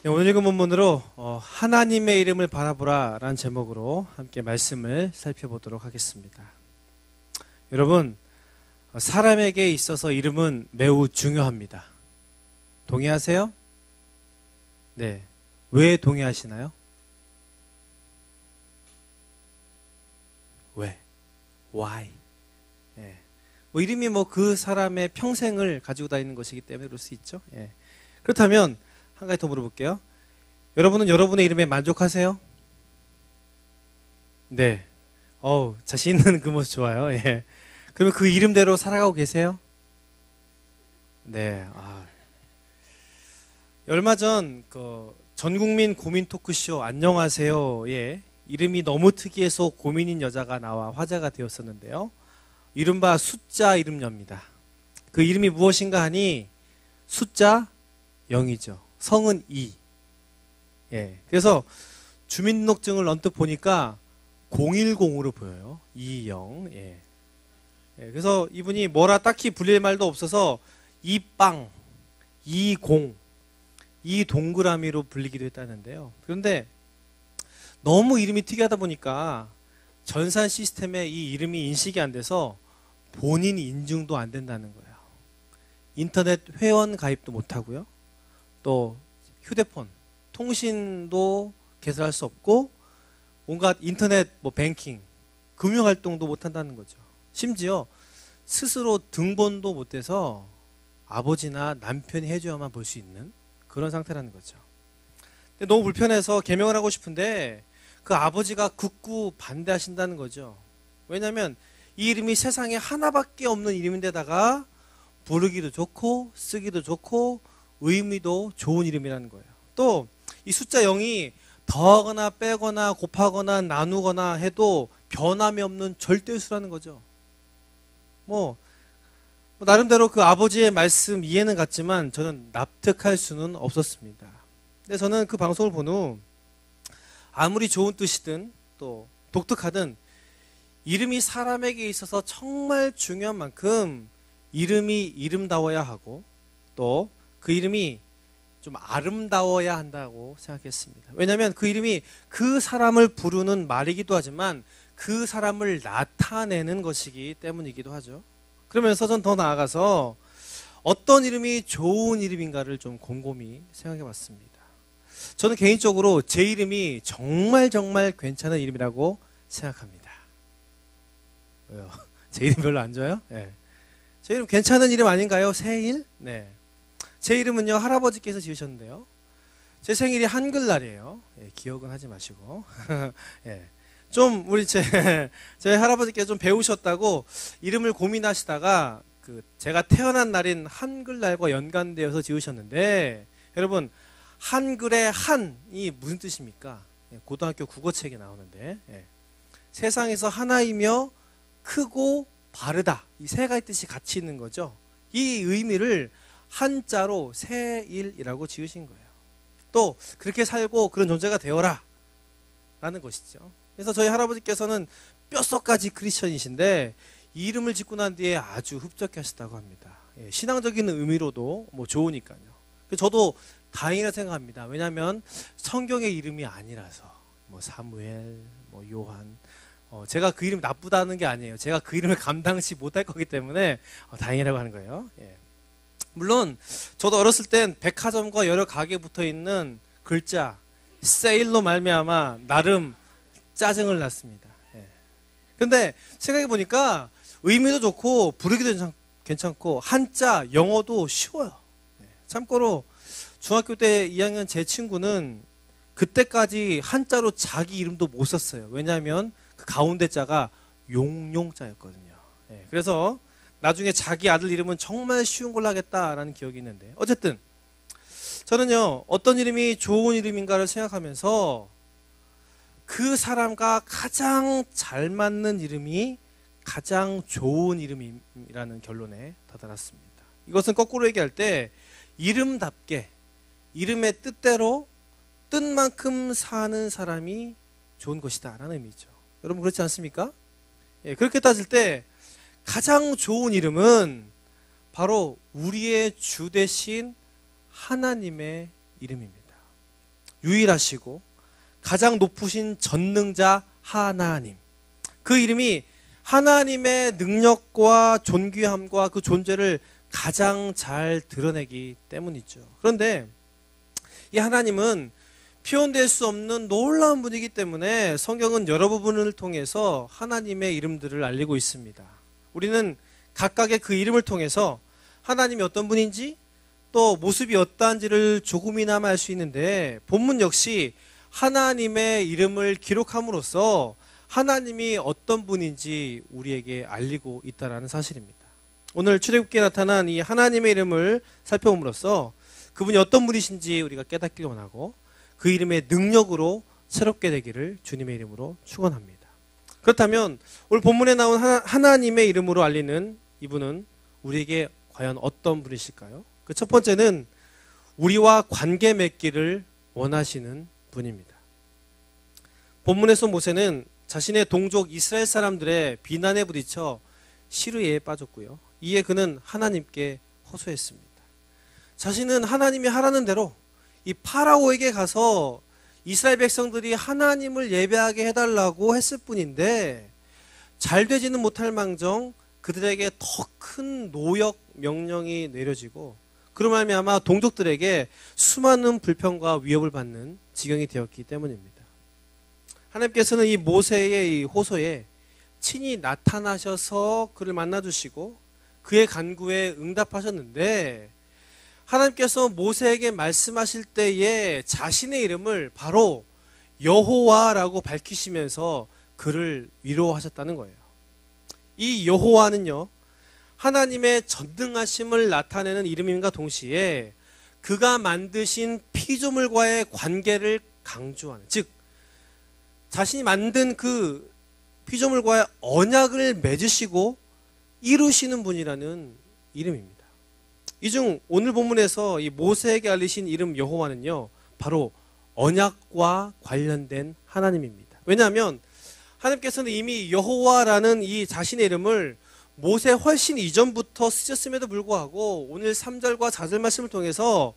네, 오늘 읽은 본문으로 하나님의 이름을 바라보라 라는 제목으로 함께 말씀을 살펴보도록 하겠습니다. 여러분, 사람에게 있어서 이름은 매우 중요합니다. 동의하세요? 네. 왜 동의하시나요? 왜? Why? 네. 이름이 그 사람의 평생을 가지고 다니는 것이기 때문에 그럴 수 있죠. 예. 그렇다면 한 가지 더 물어볼게요. 여러분은 여러분의 이름에 만족하세요? 네. 자신 있는 그 모습 좋아요. 예. 그러면 그 이름대로 살아가고 계세요? 네. 얼마 전 전국민 고민 토크쇼 안녕하세요에 이름이 너무 특이해서 고민인 여자가 나와 화제가 되었었는데요. 이른바 숫자 이름녀입니다. 그 이름이 무엇인가 하니 숫자 0이죠. 성은 2. 예. 그래서 주민등록증을 언뜻 보니까 010으로 보여요. 20. 예. 예. 그래서 이분이 뭐라 딱히 불릴 말도 없어서 이빵, 20, 이 동그라미로 불리기도 했다는데요. 그런데 너무 이름이 특이하다 보니까 전산 시스템에 이 이름이 인식이 안 돼서 본인 인증도 안 된다는 거예요. 인터넷 회원 가입도 못 하고요. 또 휴대폰, 통신도 개설할 수 없고 온갖 인터넷 뱅킹, 금융활동도 못 한다는 거죠. 심지어 스스로 등본도 못 돼서 아버지나 남편이 해줘야만 볼 수 있는 그런 상태라는 거죠. 근데 너무 불편해서 개명을 하고 싶은데 그 아버지가 극구 반대하신다는 거죠. 왜냐하면 이 이름이 세상에 하나밖에 없는 이름인데다가 부르기도 좋고 쓰기도 좋고 의미도 좋은 이름이라는 거예요. 또 이 숫자 0이 더하거나 빼거나 곱하거나 나누거나 해도 변함이 없는 절대수라는 거죠. 나름대로 그 아버지의 말씀 이해는 갔지만 저는 납득할 수는 없었습니다. 근데 저는 그 방송을 본 후 아무리 좋은 뜻이든 또 독특하든 이름이 사람에게 있어서 정말 중요한 만큼 이름이 이름다워야 하고 또 그 이름이 좀 아름다워야 한다고 생각했습니다. 왜냐하면 그 이름이 그 사람을 부르는 말이기도 하지만 그 사람을 나타내는 것이기 때문이기도 하죠. 그러면서 전 더 나아가서 어떤 이름이 좋은 이름인가를 좀 곰곰이 생각해 봤습니다. 저는 개인적으로 제 이름이 정말 괜찮은 이름이라고 생각합니다. 왜요? 제 이름 별로 안 좋아요? 네. 제 이름 괜찮은 이름 아닌가요? 세일? 네. 제 이름은요, 할아버지께서 지으셨는데요. 제 생일이 한글날이에요. 예, 기억은 하지 마시고. 예. 좀 우리 제 할아버지께서 좀 배우셨다고 이름을 고민하시다가 제가 태어난 날인 한글날과 연관되어서 지으셨는데, 여러분 한글의 한이 무슨 뜻입니까? 예, 고등학교 국어책에 나오는데, 예. 세상에서 하나이며 크고 바르다, 이 세 가지 뜻이 같이 있는 거죠. 이 의미를 한자로 세일이라고 지으신 거예요. 또 그렇게 살고 그런 존재가 되어라 라는 것이죠. 그래서 저희 할아버지께서는 뼛속까지 크리스천이신데 이 이름을 짓고 난 뒤에 아주 흡족하셨다고 합니다. 예, 신앙적인 의미로도 좋으니까요. 저도 다행이라 생각합니다. 왜냐하면 성경의 이름이 아니라서 사무엘, 요한, 제가 그 이름이 나쁘다는 게 아니에요. 제가 그 이름을 감당치 못할 거기 때문에 다행이라고 하는 거예요. 예. 물론 저도 어렸을 땐 백화점과 여러 가게 붙어 있는 글자 세일로 말미암아 나름 짜증을 났습니다. 그런데 생각해 보니까 의미도 좋고 부르기도 괜찮고 한자 영어도 쉬워요. 참고로 중학교 때 2학년 제 친구는 그때까지 한자로 자기 이름도 못 썼어요. 왜냐하면 그 가운데 자가 용용자였거든요. 그래서 나중에 자기 아들 이름은 정말 쉬운 걸로 하겠다라는 기억이 있는데, 어쨌든 저는요, 어떤 이름이 좋은 이름인가를 생각하면서 그 사람과 가장 잘 맞는 이름이 가장 좋은 이름이라는 결론에 다다랐습니다. 이것은 거꾸로 얘기할 때 이름답게 이름의 뜻대로 뜻만큼 사는 사람이 좋은 것이다 라는 의미죠. 여러분 그렇지 않습니까? 예, 그렇게 따질 때 가장 좋은 이름은 바로 우리의 주 대신 하나님의 이름입니다. 유일하시고 가장 높으신 전능자 하나님. 그 이름이 하나님의 능력과 존귀함과 그 존재를 가장 잘 드러내기 때문이죠. 그런데 이 하나님은 표현될 수 없는 놀라운 분이기 때문에 성경은 여러 부분을 통해서 하나님의 이름들을 알리고 있습니다. 우리는 각각의 그 이름을 통해서 하나님이 어떤 분인지 또 모습이 어떠한지를 조금이나마 알 수 있는데, 본문 역시 하나님의 이름을 기록함으로써 하나님이 어떤 분인지 우리에게 알리고 있다는 사실입니다. 오늘 출애굽기에 나타난 이 하나님의 이름을 살펴봄으로써 그분이 어떤 분이신지 우리가 깨닫기를 원하고 그 이름의 능력으로 새롭게 되기를 주님의 이름으로 축원합니다. 그렇다면 오늘 본문에 나온 하나님의 이름으로 알리는 이분은 우리에게 과연 어떤 분이실까요? 그 첫 번째는 우리와 관계 맺기를 원하시는 분입니다. 본문에서 모세는 자신의 동족 이스라엘 사람들의 비난에 부딪혀 시르에 빠졌고요. 이에 그는 하나님께 호소했습니다. 자신은 하나님이 하라는 대로 이 파라오에게 가서 이스라엘 백성들이 하나님을 예배하게 해달라고 했을 뿐인데 잘 되지는 못할 망정 그들에게 더 큰 노역 명령이 내려지고 그로 말미암아 동족들에게 수많은 불평과 위협을 받는 지경이 되었기 때문입니다. 하나님께서는 이 모세의 이 호소에 친히 나타나셔서 그를 만나주시고 그의 간구에 응답하셨는데, 하나님께서 모세에게 말씀하실 때에 자신의 이름을 바로 여호와라고 밝히시면서 그를 위로하셨다는 거예요. 이 여호와는요, 하나님의 전능하심을 나타내는 이름임과 동시에 그가 만드신 피조물과의 관계를 강조하는, 즉 자신이 만든 그 피조물과의 언약을 맺으시고 이루시는 분이라는 이름입니다. 이 중 오늘 본문에서 이 모세에게 알리신 이름 여호와는요, 바로 언약과 관련된 하나님입니다. 왜냐하면 하나님께서는 이미 여호와라는 이 자신의 이름을 모세 훨씬 이전부터 쓰셨음에도 불구하고 오늘 3절과 4절 말씀을 통해서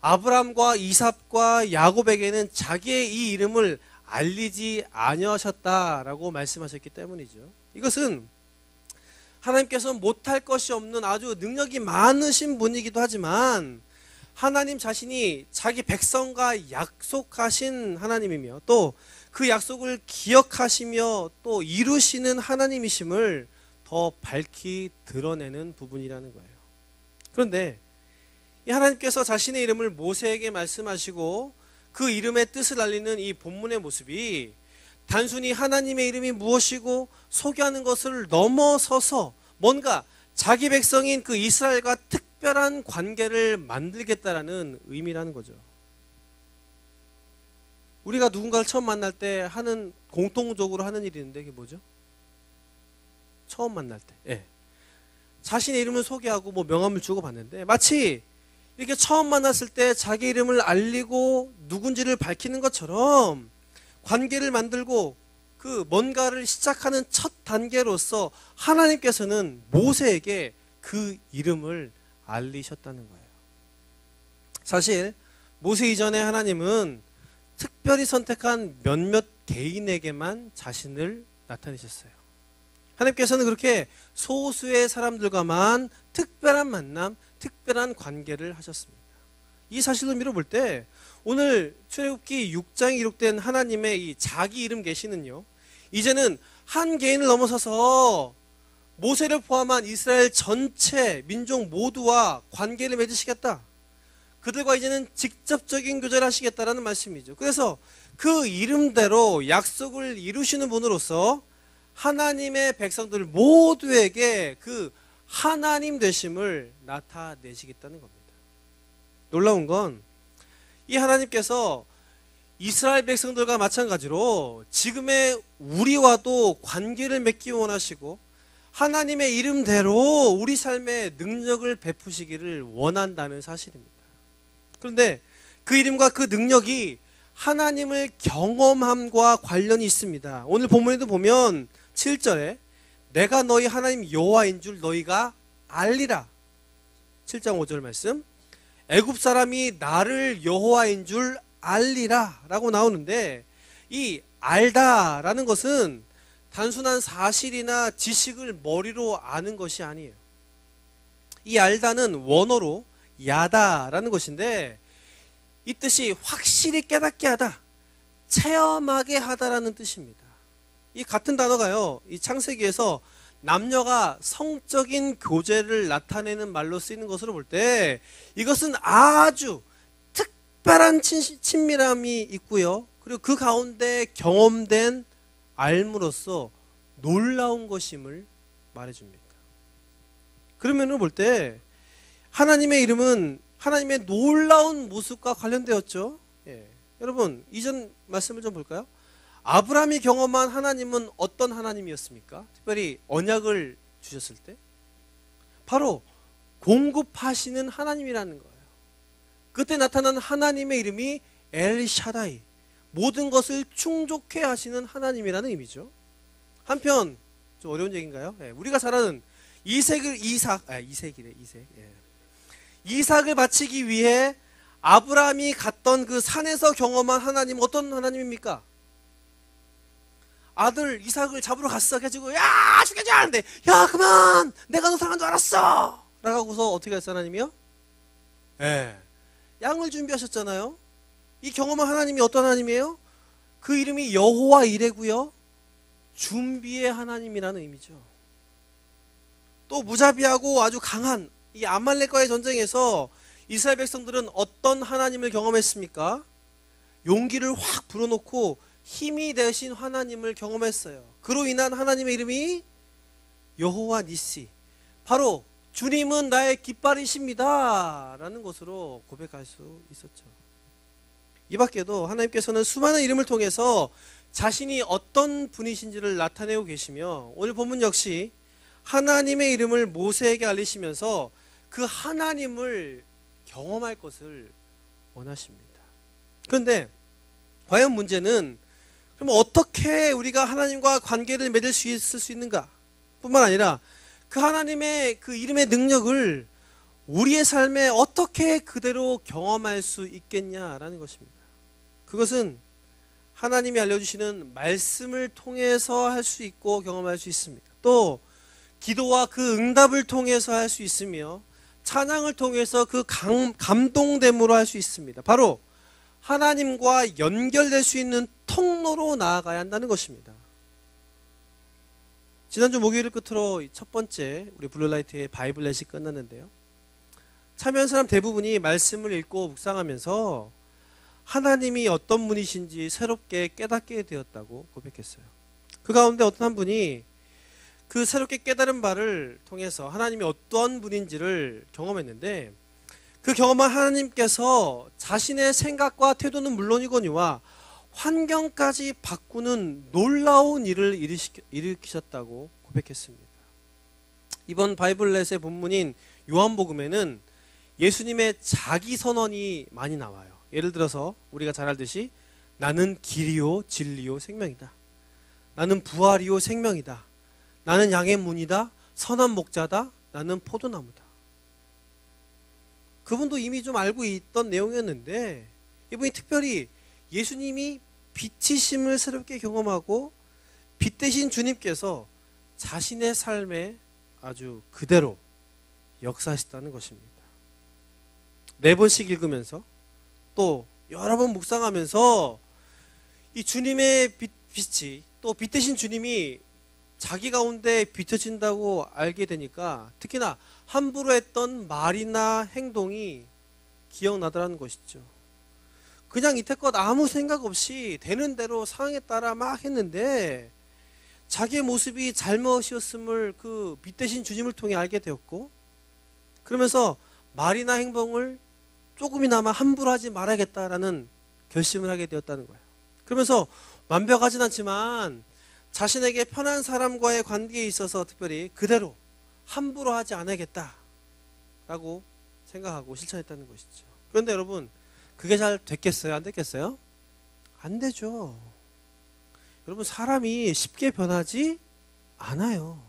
아브라함과 이삭과 야곱에게는 자기의 이 이름을 알리지 아니하셨다라고 말씀하셨기 때문이죠. 이것은 하나님께서 못할 것이 없는 아주 능력이 많으신 분이기도 하지만 하나님 자신이 자기 백성과 약속하신 하나님이며 또 그 약속을 기억하시며 또 이루시는 하나님이심을 더 밝히 드러내는 부분이라는 거예요. 그런데 이 하나님께서 자신의 이름을 모세에게 말씀하시고 그 이름의 뜻을 알리는 이 본문의 모습이 단순히 하나님의 이름이 무엇이고 소개하는 것을 넘어서서 뭔가 자기 백성인 그 이스라엘과 특별한 관계를 만들겠다라는 의미라는 거죠. 우리가 누군가를 처음 만날 때 하는, 공통적으로 하는 일이 있는데 그게 뭐죠? 처음 만날 때, 예. 자신의 이름을 소개하고 뭐 명함을 주고 받는데, 마치 이렇게 처음 만났을 때 자기 이름을 알리고 누군지를 밝히는 것처럼 관계를 만들고 그 뭔가를 시작하는 첫 단계로서 하나님께서는 모세에게 그 이름을 알리셨다는 거예요. 사실 모세 이전에 하나님은 특별히 선택한 몇몇 개인에게만 자신을 나타내셨어요. 하나님께서는 그렇게 소수의 사람들과만 특별한 만남, 특별한 관계를 하셨습니다. 이 사실을 미뤄볼 때 오늘 출애굽기 6장에 기록된 하나님의 이 자기 이름 계시는요, 이제는 한 개인을 넘어서서 모세를 포함한 이스라엘 전체 민족 모두와 관계를 맺으시겠다. 그들과 이제는 직접적인 교제를 하시겠다라는 말씀이죠. 그래서 그 이름대로 약속을 이루시는 분으로서 하나님의 백성들 모두에게 그 하나님 되심을 나타내시겠다는 겁니다. 놀라운 건 이 하나님께서 이스라엘 백성들과 마찬가지로 지금의 우리와도 관계를 맺기 원하시고 하나님의 이름대로 우리 삶에 능력을 베푸시기를 원한다는 사실입니다. 그런데 그 이름과 그 능력이 하나님을 경험함과 관련이 있습니다. 오늘 본문에도 보면 7절에 내가 너희 하나님 여호와인 줄 너희가 알리라. 7장 5절 말씀. 애굽 사람이 나를 여호와인 줄 알리라 라고 나오는데, 이 알다라는 것은 단순한 사실이나 지식을 머리로 아는 것이 아니에요. 이 알다는 원어로 야다라는 것인데, 이 뜻이 확실히 깨닫게 하다, 체험하게 하다라는 뜻입니다. 이 같은 단어가요, 이 창세기에서 남녀가 성적인 교제를 나타내는 말로 쓰이는 것으로 볼 때 이것은 아주 특별한 친밀함이 있고요, 그리고 그 가운데 경험된 알므로써 놀라운 것임을 말해줍니다. 그런 면으로 볼 때 하나님의 이름은 하나님의 놀라운 모습과 관련되었죠. 예. 여러분, 이전 말씀을 좀 볼까요? 아브라함이 경험한 하나님은 어떤 하나님이었습니까? 특별히 언약을 주셨을 때 바로 공급하시는 하나님이라는 거예요. 그때 나타난 하나님의 이름이 엘샤다이, 모든 것을 충족해 하시는 하나님이라는 의미죠. 한편 좀 어려운 얘기인가요? 예, 우리가 잘 아는 이삭을 바치기 위해 아브라함이 갔던 그 산에서 경험한 하나님, 어떤 하나님입니까? 아들 이삭을 잡으러 갔어. 그래가지고 야 죽여줘 하는데, 야 그만, 내가 너 사랑한 줄 알았어 라고 하고서 어떻게 했어 하나님이요? 예, 양을 준비하셨잖아요. 이 경험한 하나님이 어떤 하나님이에요? 그 이름이 여호와 이레고요, 준비의 하나님이라는 의미죠. 또 무자비하고 아주 강한 이 아말렉과의 전쟁에서 이스라엘 백성들은 어떤 하나님을 경험했습니까? 용기를 확 불어넣고 힘이 되신 하나님을 경험했어요. 그로 인한 하나님의 이름이 여호와 니시, 바로 주님은 나의 깃발이십니다 라는 것으로 고백할 수 있었죠. 이 밖에도 하나님께서는 수많은 이름을 통해서 자신이 어떤 분이신지를 나타내고 계시며, 오늘 본문 역시 하나님의 이름을 모세에게 알리시면서 그 하나님을 경험할 것을 원하십니다. 그런데 과연 문제는, 그럼 어떻게 우리가 하나님과 관계를 맺을 수 있을 수 있는가? 뿐만 아니라 그 하나님의 그 이름의 능력을 우리의 삶에 어떻게 그대로 경험할 수 있겠냐라는 것입니다. 그것은 하나님이 알려주시는 말씀을 통해서 할 수 있고 경험할 수 있습니다. 또 기도와 그 응답을 통해서 할 수 있으며, 찬양을 통해서 그 감동됨으로 할 수 있습니다. 바로 하나님과 연결될 수 있는 통로로 나아가야 한다는 것입니다. 지난주 목요일을 끝으로 첫 번째 우리 블루라이트의 바이블 렛이 끝났는데요, 참여한 사람 대부분이 말씀을 읽고 묵상하면서 하나님이 어떤 분이신지 새롭게 깨닫게 되었다고 고백했어요. 그 가운데 어떤 한 분이 그 새롭게 깨달은 바를 통해서 하나님이 어떤 분인지를 경험했는데, 그 경험한 하나님께서 자신의 생각과 태도는 물론이거니와 환경까지 바꾸는 놀라운 일을 일으키셨다고 고백했습니다. 이번 바이블렛의 본문인 요한복음에는 예수님의 자기 선언이 많이 나와요. 예를 들어서 우리가 잘 알듯이 나는 길이요 진리요 생명이다, 나는 부활이요 생명이다, 나는 양의 문이다, 선한 목자다, 나는 포도나무다. 그분도 이미 좀 알고 있던 내용이었는데, 이분이 특별히 예수님이 빛이심을 새롭게 경험하고 빛 대신 주님께서 자신의 삶에 아주 그대로 역사하셨다는 것입니다. 4번씩 읽으면서 또 여러 번 묵상하면서 이 주님의 빛이, 또 빛 대신 주님이 자기 가운데 비춰진다고 알게 되니까 특히나 함부로 했던 말이나 행동이 기억나더라는 것이죠. 그냥 이태껏 아무 생각 없이 되는 대로 상황에 따라 막 했는데 자기의 모습이 잘못이었음을 그 빛 대신 주님을 통해 알게 되었고, 그러면서 말이나 행동을 조금이나마 함부로 하지 말아야겠다라는 결심을 하게 되었다는 거예요. 그러면서 완벽하진 않지만 자신에게 편한 사람과의 관계에 있어서 특별히 그대로 함부로 하지 않아야겠다라고 생각하고 실천했다는 것이죠. 그런데 여러분, 그게 잘 됐겠어요? 안 됐겠어요? 안 되죠. 여러분, 사람이 쉽게 변하지 않아요.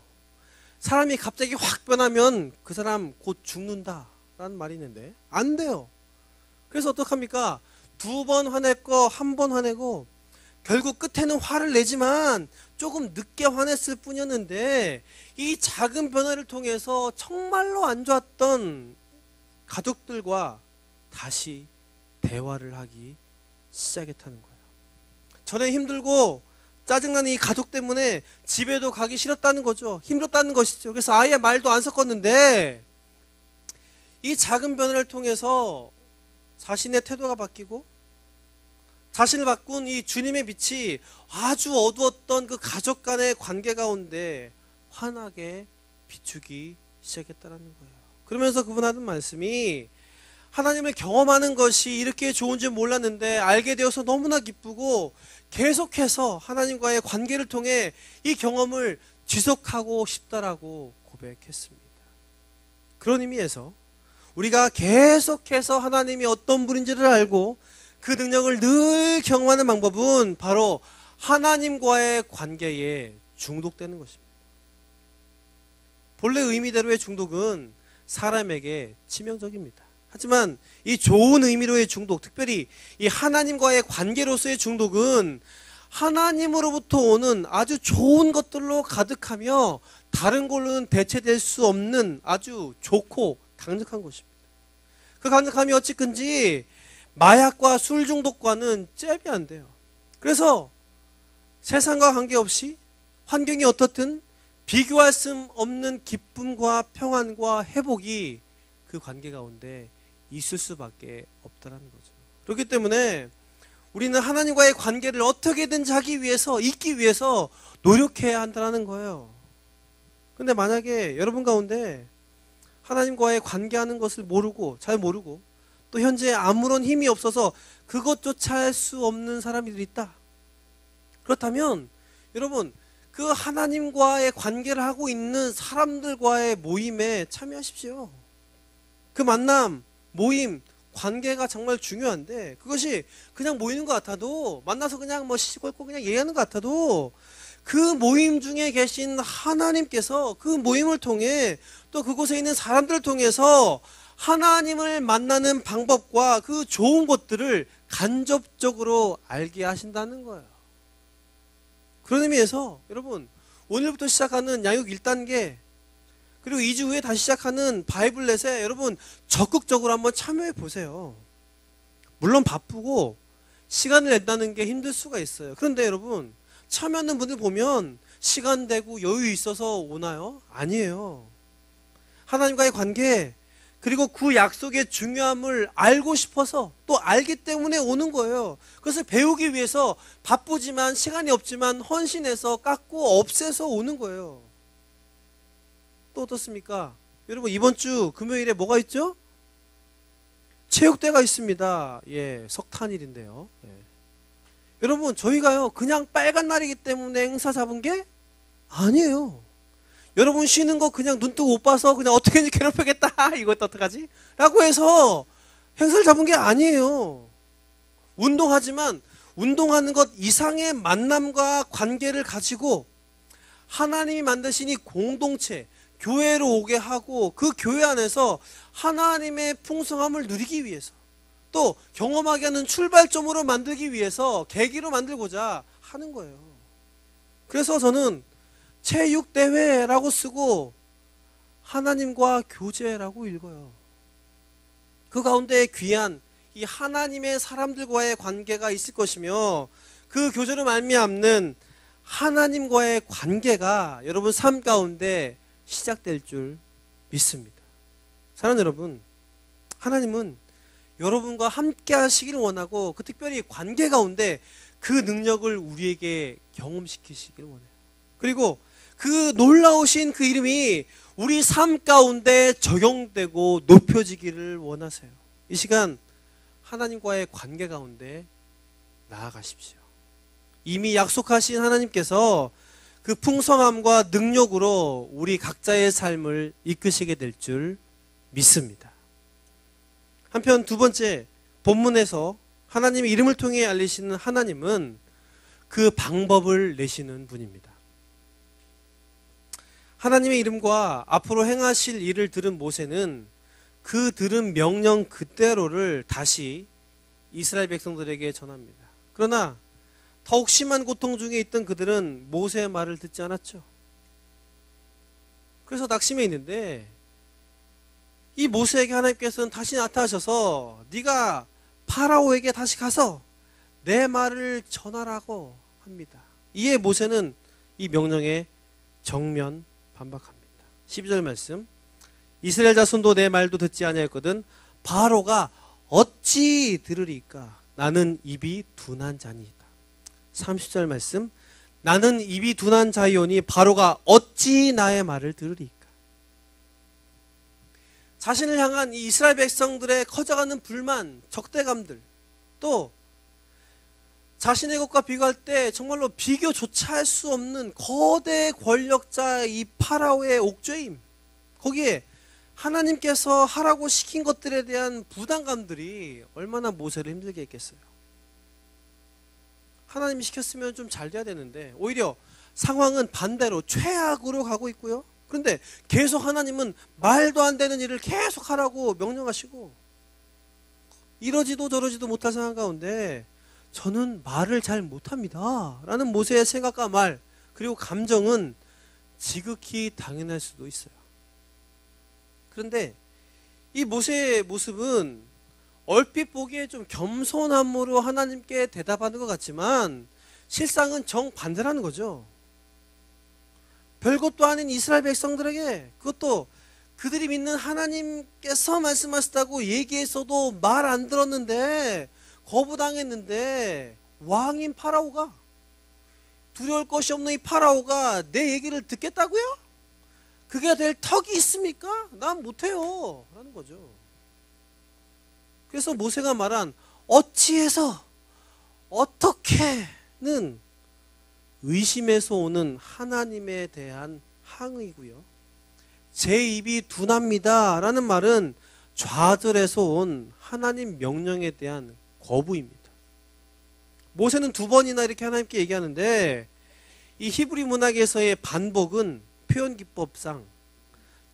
사람이 갑자기 확 변하면 그 사람 곧 죽는다라는 말이 있는데 안 돼요. 그래서 어떡합니까? 두 번 화냈고 한 번 화내고 결국 끝에는 화를 내지만 조금 늦게 화냈을 뿐이었는데 이 작은 변화를 통해서 정말로 안 좋았던 가족들과 다시 대화를 하기 시작했다는 거예요. 전에 힘들고 짜증나는 이 가족 때문에 집에도 가기 싫었다는 거죠. 힘들었다는 것이죠. 그래서 아예 말도 안 섞었는데 이 작은 변화를 통해서 자신의 태도가 바뀌고 자신을 바꾼 이 주님의 빛이 아주 어두웠던 그 가족 간의 관계 가운데 환하게 비추기 시작했다는 거예요. 그러면서 그분 하는 말씀이 하나님을 경험하는 것이 이렇게 좋은 줄 몰랐는데 알게 되어서 너무나 기쁘고 계속해서 하나님과의 관계를 통해 이 경험을 지속하고 싶다라고 고백했습니다. 그런 의미에서 우리가 계속해서 하나님이 어떤 분인지를 알고 그 능력을 늘 경험하는 방법은 바로 하나님과의 관계에 중독되는 것입니다. 본래 의미대로의 중독은 사람에게 치명적입니다. 하지만 이 좋은 의미로의 중독, 특별히 이 하나님과의 관계로서의 중독은 하나님으로부터 오는 아주 좋은 것들로 가득하며 다른 걸로는 대체될 수 없는 아주 좋고 강력한 것입니다. 그 강력함이 어찌든지 마약과 술 중독과는 잽이 안 돼요. 그래서 세상과 관계없이 환경이 어떻든 비교할 수 없는 기쁨과 평안과 회복이 그 관계 가운데 있을 수밖에 없다는 거죠. 그렇기 때문에 우리는 하나님과의 관계를 어떻게든지 하기 위해서, 있기 위해서 노력해야 한다는 거예요. 근데 만약에 여러분 가운데 하나님과의 관계하는 것을 모르고, 잘 모르고, 또 현재 아무런 힘이 없어서 그것조차 할 수 없는 사람들이 있다. 그렇다면 여러분, 그 하나님과의 관계를 하고 있는 사람들과의 모임에 참여하십시오. 그 만남, 모임, 관계가 정말 중요한데 그것이 그냥 모이는 것 같아도, 만나서 그냥 뭐 시시콜콜 그냥 얘기하는 것 같아도 그 모임 중에 계신 하나님께서 그 모임을 통해 또 그곳에 있는 사람들을 통해서 하나님을 만나는 방법과 그 좋은 것들을 간접적으로 알게 하신다는 거예요. 그런 의미에서 여러분, 오늘부터 시작하는 양육 1단계 그리고 2주 후에 다시 시작하는 바이블렛에 여러분 적극적으로 한번 참여해 보세요. 물론 바쁘고 시간을 낸다는 게 힘들 수가 있어요. 그런데 여러분, 참여하는 분들 보면 시간 되고 여유 있어서 오나요? 아니에요. 하나님과의 관계 그리고 그 약속의 중요함을 알고 싶어서 또 알기 때문에 오는 거예요. 그것을 배우기 위해서 바쁘지만 시간이 없지만 헌신해서 깎고 없애서 오는 거예요. 또 어떻습니까? 여러분, 이번 주 금요일에 뭐가 있죠? 체육대가 있습니다. 예, 석탄일인데요. 예. 여러분, 저희가요 그냥 빨간 날이기 때문에 행사 잡은 게 아니에요. 여러분 쉬는 거 그냥 눈 뜨고 못 봐서 그냥 어떻게든지 괴롭혀야겠다, 이것도 어떡하지? 라고 해서 행사를 잡은 게 아니에요. 운동하지만 운동하는 것 이상의 만남과 관계를 가지고 하나님이 만드신 이 공동체, 교회로 오게 하고 그 교회 안에서 하나님의 풍성함을 누리기 위해서 또 경험하게 하는 출발점으로 만들기 위해서 계기로 만들고자 하는 거예요. 그래서 저는 체육대회라고 쓰고 하나님과 교제라고 읽어요. 그 가운데 귀한 이 하나님의 사람들과의 관계가 있을 것이며 그 교제로 말미암는 하나님과의 관계가 여러분 삶 가운데 시작될 줄 믿습니다. 사랑하는 여러분, 하나님은 여러분과 함께 하시기를 원하고 그 특별히 관계 가운데 그 능력을 우리에게 경험시키시기를 원해요. 그리고 그 놀라우신 그 이름이 우리 삶 가운데 적용되고 높여지기를 원하세요. 이 시간 하나님과의 관계 가운데 나아가십시오. 이미 약속하신 하나님께서 그 풍성함과 능력으로 우리 각자의 삶을 이끄시게 될 줄 믿습니다. 한편 두 번째, 본문에서 하나님의 이름을 통해 알리시는 하나님은 그 방법을 내시는 분입니다. 하나님의 이름과 앞으로 행하실 일을 들은 모세는 그 들은 명령 그대로를 다시 이스라엘 백성들에게 전합니다. 그러나 더욱 심한 고통 중에 있던 그들은 모세의 말을 듣지 않았죠. 그래서 낙심해 있는데 이 모세에게 하나님께서는 다시 나타나셔서 네가 파라오에게 다시 가서 내 말을 전하라고 합니다. 이에 모세는 이 명령에 정면 반박합니다. 12절 말씀, 이스라엘 자손도 내 말도 듣지 아니하였거든 바로가 어찌 들으리까? 나는 입이 둔한 자니이다. 30절 말씀, 나는 입이 둔한 자이오니 바로가 어찌 나의 말을 들으리까? 자신을 향한 이 이스라엘 백성들의 커져가는 불만, 적대감들, 또 자신의 것과 비교할 때 정말로 비교조차 할 수 없는 거대 권력자 이 파라오의 옥죄임, 거기에 하나님께서 하라고 시킨 것들에 대한 부담감들이 얼마나 모세를 힘들게 했겠어요. 하나님이 시켰으면 좀 잘 돼야 되는데 오히려 상황은 반대로 최악으로 가고 있고요. 그런데 계속 하나님은 말도 안 되는 일을 계속 하라고 명령하시고 이러지도 저러지도 못할 상황 가운데 저는 말을 잘 못합니다 라는 모세의 생각과 말 그리고 감정은 지극히 당연할 수도 있어요. 그런데 이 모세의 모습은 얼핏 보기에 좀 겸손함으로 하나님께 대답하는 것 같지만 실상은 정반대라는 거죠. 별것도 아닌 이스라엘 백성들에게, 그것도 그들이 믿는 하나님께서 말씀하셨다고 얘기했어도 말 안 들었는데 거부당했는데 왕인 파라오가, 두려울 것이 없는 이 파라오가 내 얘기를 듣겠다고요? 그게 될 턱이 있습니까? 난 못해요 라는 거죠. 그래서 모세가 말한 어찌해서 어떻게는 의심에서 오는 하나님에 대한 항의고요. 제 입이 둔합니다 라는 말은 좌절에서 온 하나님 명령에 대한 거부입니다. 모세는 두 번이나 이렇게 하나님께 얘기하는데 이 히브리 문학에서의 반복은 표현 기법상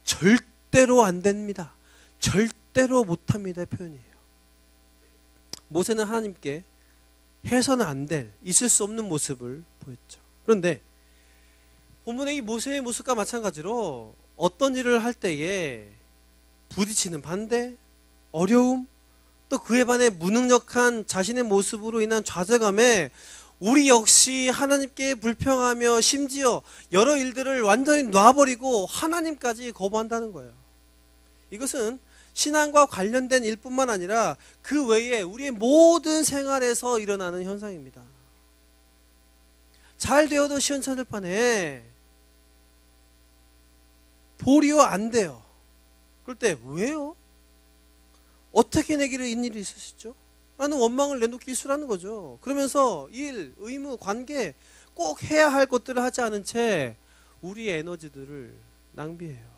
절대로 안 됩니다, 절대로 못합니다 표현이에요. 모세는 하나님께 해서는 안 될, 있을 수 없는 모습을 보였죠. 그런데 본문의 이 모세의 모습과 마찬가지로 어떤 일을 할 때에 부딪히는 반대, 어려움, 또 그에 반해 무능력한 자신의 모습으로 인한 좌절감에 우리 역시 하나님께 불평하며 심지어 여러 일들을 완전히 놔버리고 하나님까지 거부한다는 거예요. 이것은 신앙과 관련된 일뿐만 아니라 그 외에 우리의 모든 생활에서 일어나는 현상입니다. 잘 되어도 시원찮을 판에 도리어 안 돼요. 그럴 때 왜요? 어떻게 내기를 일이 있으시죠? 라는 원망을 내놓기 싫어하는 거죠. 그러면서 일, 의무, 관계 꼭 해야 할 것들을 하지 않은 채 우리의 에너지들을 낭비해요.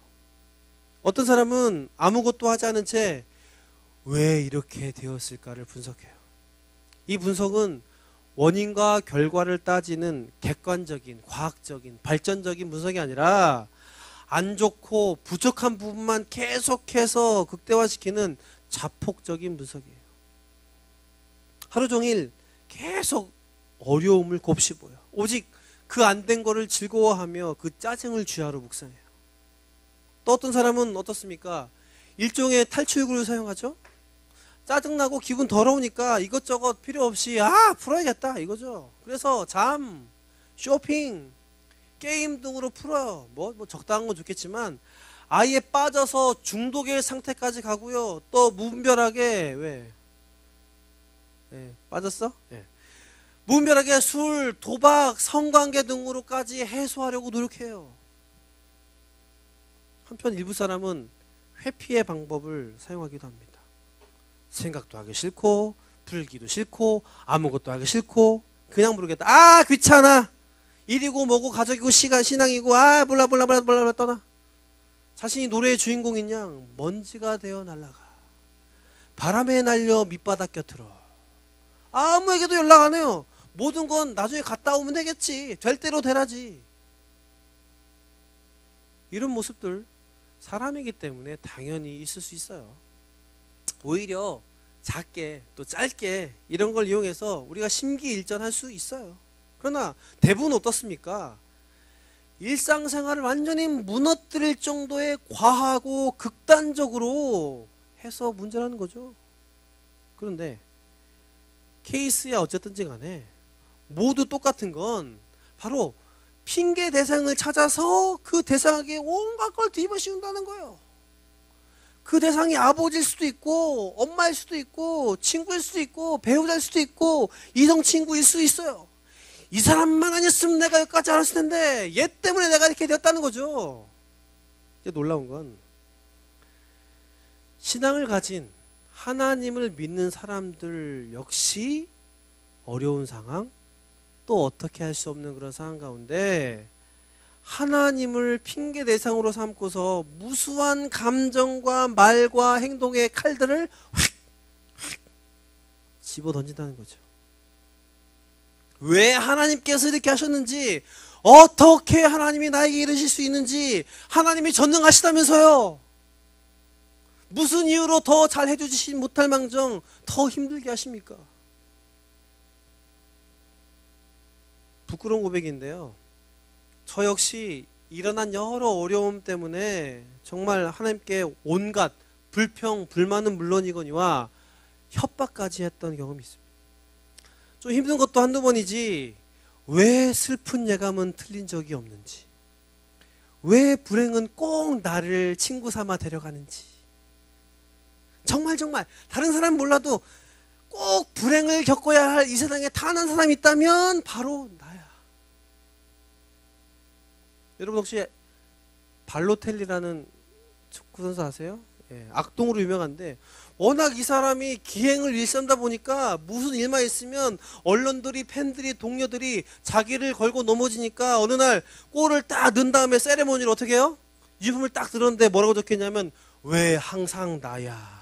어떤 사람은 아무것도 하지 않은 채 왜 이렇게 되었을까를 분석해요. 이 분석은 원인과 결과를 따지는 객관적인, 과학적인, 발전적인 분석이 아니라 안 좋고 부족한 부분만 계속해서 극대화시키는 자폭적인 분석이에요. 하루 종일 계속 어려움을 곱씹어요. 오직 그 안 된 거를 즐거워하며 그 짜증을 쥐하로 묵상해요. 또 어떤 사람은 어떻습니까? 일종의 탈출구를 사용하죠. 짜증나고 기분 더러우니까 이것저것 필요 없이 풀어야겠다 이거죠. 그래서 잠, 쇼핑, 게임 등으로 풀어요. 뭐 적당한 건 좋겠지만 아예 빠져서 중독의 상태까지 가고요. 또 무분별하게 왜? 빠졌어? 무분별하게 술, 도박, 성관계 등으로까지 해소하려고 노력해요. 한편 일부 사람은 회피의 방법을 사용하기도 합니다. 생각도 하기 싫고 풀기도 싫고 아무것도 하기 싫고 그냥 모르겠다. 귀찮아. 일이고 뭐고 가족이고 시간 신앙이고 몰라 떠나. 자신이 노래의 주인공인 양 먼지가 되어 날아가. 바람에 날려 밑바닥 곁으로. 아무에게도 연락 안 해요. 모든 건 나중에 갔다 오면 되겠지. 될 대로 되라지. 이런 모습들 사람이기 때문에 당연히 있을 수 있어요. 오히려 작게 또 짧게 이런 걸 이용해서 우리가 심기일전할 수 있어요. 그러나 대부분 어떻습니까? 일상생활을 완전히 무너뜨릴 정도의 과하고 극단적으로 해서 문제라는 거죠. 그런데 케이스야 어쨌든지 간에 모두 똑같은 건 바로 핑계 대상을 찾아서 그 대상에게 온갖 걸 뒤집어 씌운다는 거예요. 그 대상이 아버지일 수도 있고 엄마일 수도 있고 친구일 수도 있고 배우자일 수도 있고 이성 친구일 수 있어요. 이 사람만 아니었으면 내가 여기까지 알았을 텐데 얘 때문에 내가 이렇게 되었다는 거죠. 놀라운 건 신앙을 가진 하나님을 믿는 사람들 역시 어려운 상황, 또 어떻게 할 수 없는 그런 상황 가운데 하나님을 핑계 대상으로 삼고서 무수한 감정과 말과 행동의 칼들을 확 집어 던진다는 거죠. 왜 하나님께서 이렇게 하셨는지, 어떻게 하나님이 나에게 이러실 수 있는지, 하나님이 전능하시다면서요. 무슨 이유로 더 잘 해주지 못할 망정 더 힘들게 하십니까? 부끄러운 고백인데요. 저 역시 일어난 여러 어려움 때문에 정말 하나님께 온갖 불평, 불만은 물론이거니와 협박까지 했던 경험이 있습니다. 좀 힘든 것도 한두 번이지 왜 슬픈 예감은 틀린 적이 없는지, 왜 불행은 꼭 나를 친구 삼아 데려가는지, 정말 다른 사람 몰라도 꼭 불행을 겪어야 할 이 세상에 단 한 사람이 있다면 바로 나야. 여러분 혹시 발로텔리라는 축구선수 아세요? 예, 악동으로 유명한데 워낙 이 사람이 기행을 일삼다 보니까 무슨 일만 있으면 언론들이, 팬들이, 동료들이 자기를 걸고 넘어지니까 어느 날 골을 딱 넣은 다음에 세레모니를 어떻게 해요? 유품을 딱 들었는데 뭐라고 적혔냐면 왜 항상 나야.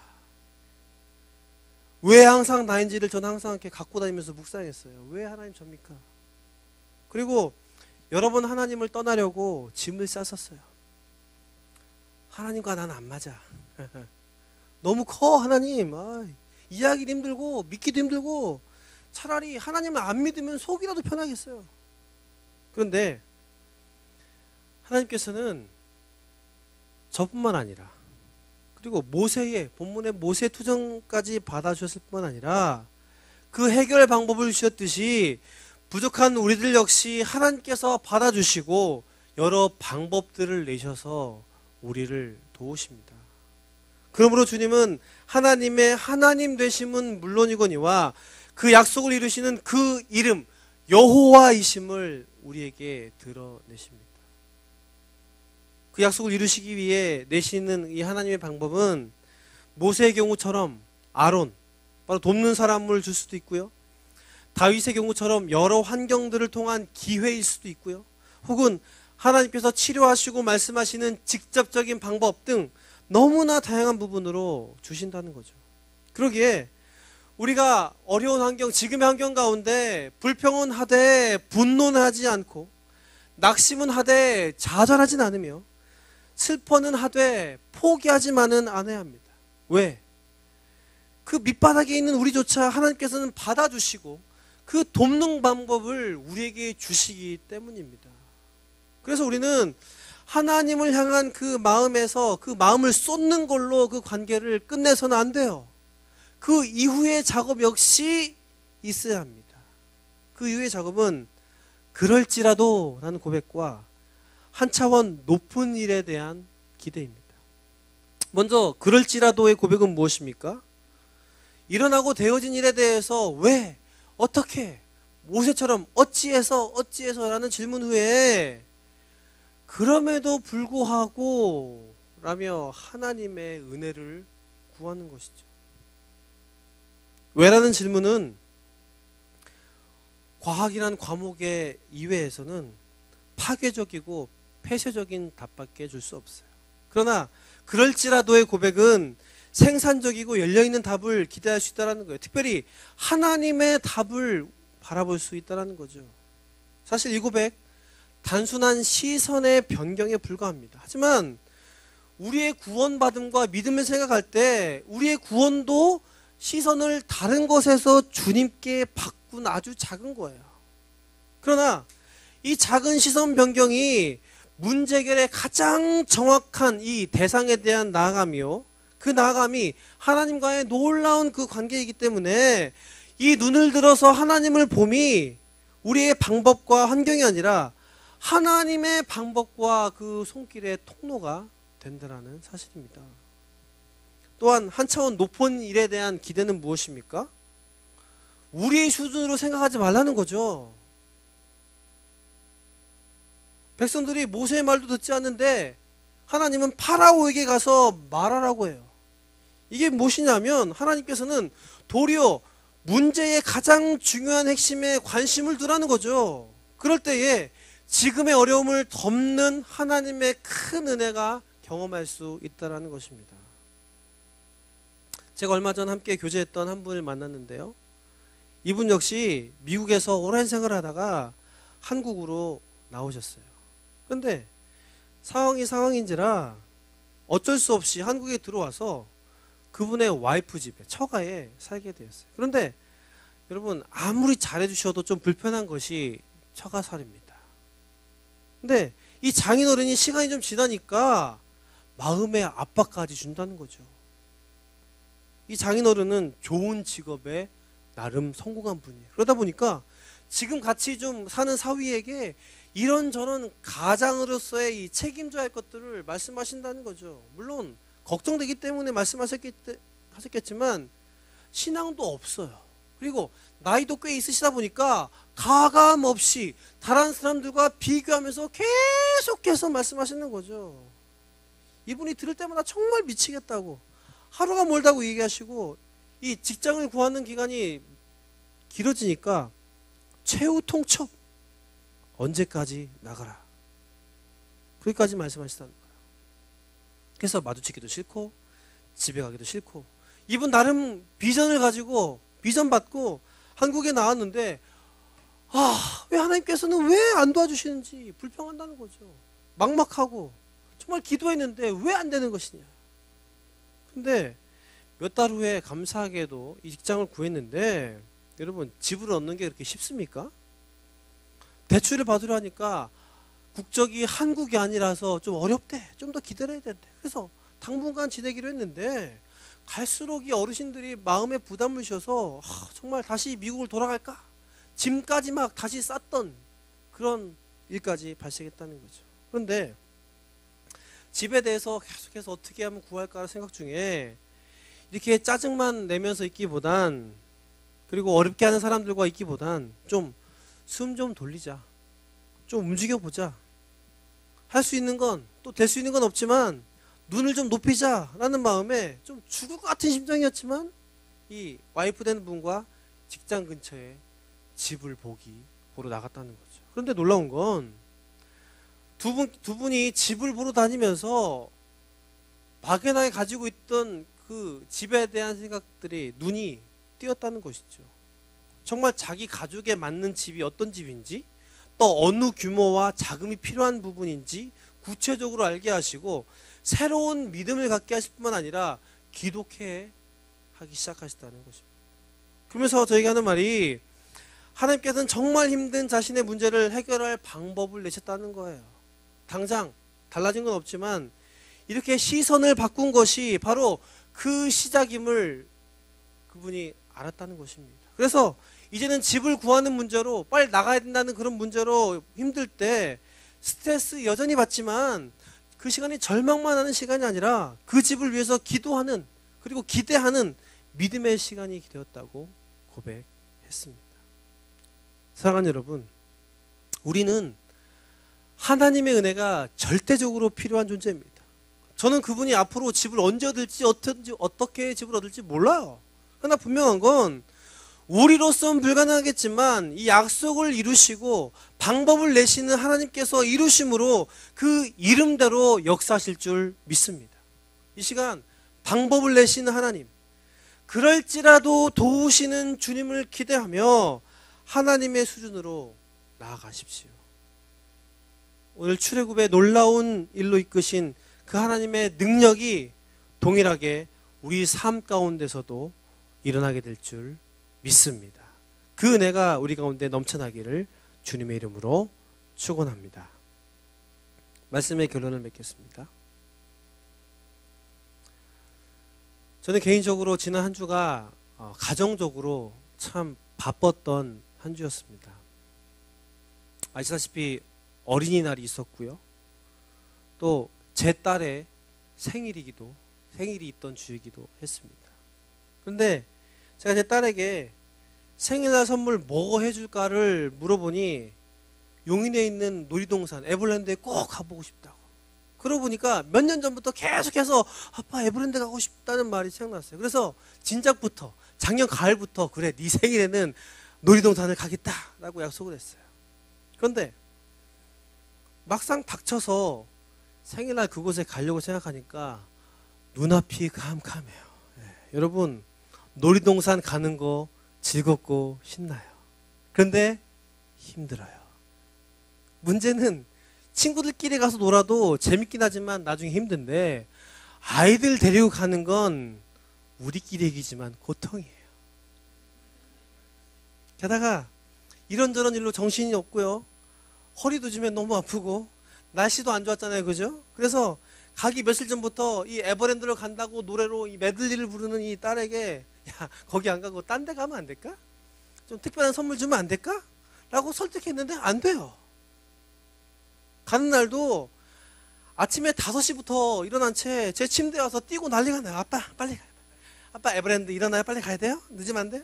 왜 항상 나인지를 저는 항상 이렇게 갖고 다니면서 묵상했어요. 왜 하나님 접니까? 그리고 여러 번 하나님을 떠나려고 짐을 쌌었어요. 하나님과 나는 안 맞아. 너무 커 하나님. 이해하기도 힘들고 믿기도 힘들고 차라리 하나님을 안 믿으면 속이라도 편하겠어요. 그런데 하나님께서는 저뿐만 아니라 그리고 모세의 본문의 모세 투정까지 받아주셨을 뿐만 아니라 그 해결 방법을 주셨듯이 부족한 우리들 역시 하나님께서 받아주시고 여러 방법들을 내셔서 우리를 도우십니다. 그러므로 주님은 하나님의 하나님 되심은 물론이거니와 그 약속을 이루시는 그 이름 여호와이심을 우리에게 드러내십니다. 그 약속을 이루시기 위해 내시는 이 하나님의 방법은 모세의 경우처럼 아론, 바로 돕는 사람을 줄 수도 있고요. 다윗의 경우처럼 여러 환경들을 통한 기회일 수도 있고요. 혹은 하나님께서 치료하시고 말씀하시는 직접적인 방법 등 너무나 다양한 부분으로 주신다는 거죠. 그러기에 우리가 어려운 환경, 지금의 환경 가운데 불평은 하되 분노는 하지 않고 낙심은 하되 좌절하진 않으며 슬퍼는 하되 포기하지만은 않아야 합니다. 왜? 그 밑바닥에 있는 우리조차 하나님께서는 받아주시고 그 돕는 방법을 우리에게 주시기 때문입니다. 그래서 우리는 하나님을 향한 그 마음에서 그 마음을 쏟는 걸로 그 관계를 끝내서는 안 돼요. 그 이후의 작업 역시 있어야 합니다. 그 이후의 작업은 그럴지라도 라는 고백과 한 차원 높은 일에 대한 기대입니다. 먼저 그럴지라도의 고백은 무엇입니까? 일어나고 되어진 일에 대해서 왜, 어떻게, 모세처럼 어찌해서 라는 질문 후에 그럼에도 불구하고 라며 하나님의 은혜를 구하는 것이죠. 왜라는 질문은 과학이란 과목의 이외에서는 파괴적이고 폐쇄적인 답밖에 줄 수 없어요. 그러나 그럴지라도의 고백은 생산적이고 열려있는 답을 기대할 수 있다는 거예요. 특별히 하나님의 답을 바라볼 수 있다는 거죠. 사실 이 고백 단순한 시선의 변경에 불과합니다. 하지만 우리의 구원받음과 믿음을 생각할 때 우리의 구원도 시선을 다른 것에서 주님께 바꾼 아주 작은 거예요. 그러나 이 작은 시선 변경이 문제 해결의 가장 정확한 이 대상에 대한 나아감이요, 그 나아감이 하나님과의 놀라운 그 관계이기 때문에 이 눈을 들어서 하나님을 봄이 우리의 방법과 환경이 아니라 하나님의 방법과 그 손길의 통로가 된다는 사실입니다. 또한 한 차원 높은 일에 대한 기대는 무엇입니까? 우리의 수준으로 생각하지 말라는 거죠. 백성들이 모세의 말도 듣지 않는데 하나님은 파라오에게 가서 말하라고 해요. 이게 무엇이냐면 하나님께서는 도리어 문제의 가장 중요한 핵심에 관심을 두라는 거죠. 그럴 때에 지금의 어려움을 덮는 하나님의 큰 은혜가 경험할 수 있다는 것입니다. 제가 얼마 전 함께 교제했던 한 분을 만났는데요. 이분 역시 미국에서 오랜 생활을 하다가 한국으로 나오셨어요. 그런데 상황이 상황인지라 어쩔 수 없이 한국에 들어와서 그분의 와이프 집에, 처가에 살게 되었어요. 그런데 여러분, 아무리 잘해주셔도 좀 불편한 것이 처가살입니다. 근데 이 장인어른이 시간이 좀 지나니까 마음의 압박까지 준다는 거죠. 이 장인어른은 좋은 직업에 나름 성공한 분이에요. 그러다 보니까 지금 같이 좀 사는 사위에게 이런저런 가장으로서의 이 책임져야 할 것들을 말씀하신다는 거죠. 물론 걱정되기 때문에 말씀하셨겠지만 신앙도 없어요. 그리고 나이도 꽤 있으시다 보니까 가감없이 다른 사람들과 비교하면서 계속해서 말씀하시는 거죠. 이분이 들을 때마다 정말 미치겠다고, 하루가 멀다고 얘기하시고, 이 직장을 구하는 기간이 길어지니까 최후 통첩, 언제까지 나가라, 거기까지 말씀하시다는 거예요. 그래서 마주치기도 싫고 집에 가기도 싫고, 이분 나름 비전을 가지고 비전 받고 한국에 나왔는데 왜 하나님께서는 왜 안 도와주시는지 불평한다는 거죠. 막막하고 정말 기도했는데 왜 안 되는 것이냐. 근데 몇 달 후에 감사하게도 이 직장을 구했는데, 여러분, 집을 얻는 게 그렇게 쉽습니까? 대출을 받으려 하니까 국적이 한국이 아니라서 좀 어렵대. 좀 더 기다려야 된대. 그래서 당분간 지내기로 했는데 갈수록 이 어르신들이 마음에 부담을 주셔서 정말 다시 미국을 돌아갈까? 짐까지 막 다시 쌌던 그런 일까지 발생했다는 거죠. 그런데 집에 대해서 계속해서 어떻게 하면 구할까 생각 중에 이렇게 짜증만 내면서 있기보단, 그리고 어렵게 하는 사람들과 있기보단 좀 숨 좀 돌리자, 좀 움직여보자, 할 수 있는 건 또 될 수 있는 건 없지만 눈을 좀 높이자 라는 마음에 좀 죽을 것 같은 심정이었지만 이 와이프 되는 분과 직장 근처에 집을 보러 나갔다는 거죠. 그런데 놀라운 건 두 분이 집을 보러 다니면서 막연하게 가지고 있던 그 집에 대한 생각들이 눈이 띄었다는 것이죠. 정말 자기 가족에 맞는 집이 어떤 집인지, 또 어느 규모와 자금이 필요한 부분인지 구체적으로 알게 하시고 새로운 믿음을 갖게 하실 뿐만 아니라 기독해 하기 시작하셨다는 것입니다. 그러면서 저희가 하는 말이, 하나님께서는 정말 힘든 자신의 문제를 해결할 방법을 내셨다는 거예요. 당장 달라진 건 없지만 이렇게 시선을 바꾼 것이 바로 그 시작임을 그분이 알았다는 것입니다. 그래서 이제는 집을 구하는 문제로, 빨리 나가야 된다는 그런 문제로 힘들 때 스트레스 여전히 받지만 그 시간이 절망만 하는 시간이 아니라 그 집을 위해서 기도하는, 그리고 기대하는 믿음의 시간이 되었다고 고백했습니다. 사랑하는 여러분, 우리는 하나님의 은혜가 절대적으로 필요한 존재입니다. 저는 그분이 앞으로 집을 언제 얻을지, 어떻게 집을 얻을지 몰라요. 그러나 분명한 건 우리로서는 불가능하겠지만 이 약속을 이루시고 방법을 내시는 하나님께서 이루심으로 그 이름대로 역사하실 줄 믿습니다. 이 시간 방법을 내시는 하나님, 그럴지라도 도우시는 주님을 기대하며 하나님의 수준으로 나아가십시오. 오늘 출애굽의 놀라운 일로 이끄신 그 하나님의 능력이 동일하게 우리 삶 가운데서도 일어나게 될 줄 믿습니다. 그 은혜가 우리 가운데 넘쳐나기를 주님의 이름으로 축원합니다. 말씀의 결론을 맺겠습니다. 저는 개인적으로 지난 한 주가 가정적으로 참 바빴던 한 주였습니다. 아시다시피 어린이날이 있었고요. 또 제 딸의 생일이 있던 주이기도 했습니다. 그런데 제가 제 딸에게 생일날 선물 뭐 해줄까를 물어보니 용인에 있는 놀이동산 에버랜드에 꼭 가보고 싶다고. 그러고 보니까 몇 년 전부터 계속해서 아빠 에버랜드 가고 싶다는 말이 생각났어요. 그래서 진작부터 작년 가을부터 그래 네 생일에는 놀이동산을 가겠다라고 약속을 했어요. 그런데 막상 닥쳐서 생일날 그곳에 가려고 생각하니까 눈앞이 캄캄해요. 여러분 놀이동산 가는 거 즐겁고 신나요. 그런데 힘들어요. 문제는 친구들끼리 가서 놀아도 재밌긴 하지만 나중에 힘든데 아이들 데리고 가는 건 우리끼리 얘기지만 고통이에요. 게다가 이런저런 일로 정신이 없고요. 허리도 요즘에 너무 아프고 날씨도 안 좋았잖아요. 그죠? 그래서 가기 며칠 전부터 이 에버랜드를 간다고 노래로 이 메들리를 부르는 이 딸에게 야 거기 안 가고 딴 데 가면 안 될까? 좀 특별한 선물 주면 안 될까? 라고 설득했는데 안 돼요. 가는 날도 아침에 5시부터 일어난 채 제 침대에 와서 뛰고 난리가 나요. 아빠 빨리 가요. 아빠 에버랜드 일어나요. 빨리 가야 돼요. 늦으면 안 돼요.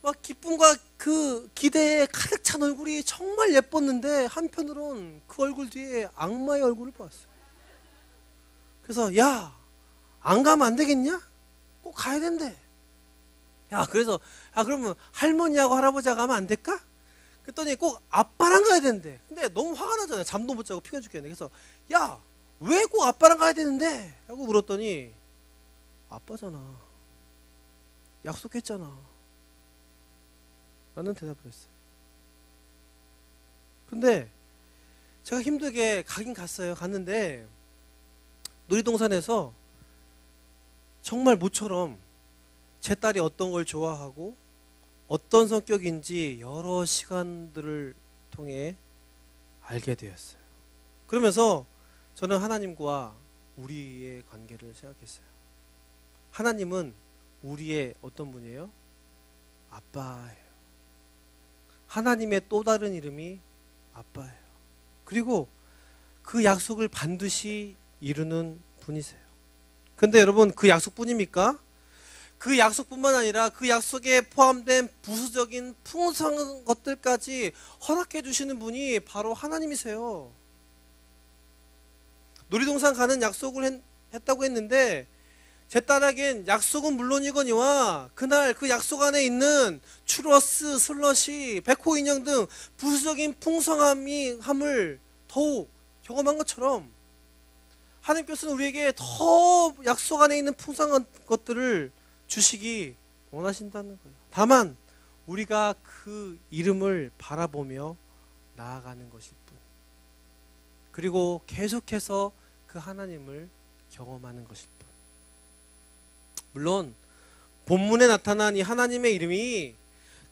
막 기쁨과 그 기대에 가득 찬 얼굴이 정말 예뻤는데 한편으론 그 얼굴 뒤에 악마의 얼굴을 보았어요. 그래서 야 안 가면 안 되겠냐? 꼭 가야 된대. 야 그래서 그러면 할머니하고 할아버지하고 가면 안 될까? 그랬더니 꼭 아빠랑 가야 된대. 근데 너무 화가 나잖아요. 잠도 못 자고 피가 죽겠네. 그래서 야 왜 꼭 아빠랑 가야 되는데? 라고 물었더니 아빠잖아. 약속했잖아. 라는 대답을 했어요. 근데 제가 힘들게 가긴 갔어요. 갔는데 놀이동산에서 정말 모처럼 제 딸이 어떤 걸 좋아하고 어떤 성격인지 여러 시간들을 통해 알게 되었어요. 그러면서 저는 하나님과 우리의 관계를 생각했어요. 하나님은 우리의 어떤 분이에요? 아빠예요. 하나님의 또 다른 이름이 아빠예요. 그리고 그 약속을 반드시 이루는 분이세요. 근데 여러분 그 약속뿐입니까? 그 약속뿐만 아니라 그 약속에 포함된 부수적인 풍성한 것들까지 허락해 주시는 분이 바로 하나님이세요. 놀이동산 가는 약속을 했다고 했는데 제 딸에겐 약속은 물론이거니와 그날 그 약속 안에 있는 추러스, 슬러시, 백호 인형 등 부수적인 풍성함을 더욱 경험한 것처럼 하나님께서는 우리에게 더 약속 안에 있는 풍성한 것들을 주시기 원하신다는 거예요. 다만 우리가 그 이름을 바라보며 나아가는 것일 뿐. 그리고 계속해서 그 하나님을 경험하는 것일 뿐. 물론 본문에 나타난 이 하나님의 이름이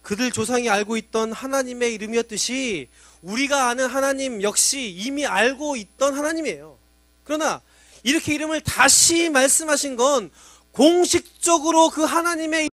그들 조상이 알고 있던 하나님의 이름이었듯이 우리가 아는 하나님 역시 이미 알고 있던 하나님이에요. 그러나 이렇게 이름을 다시 말씀하신 건 공식적으로 그 하나님의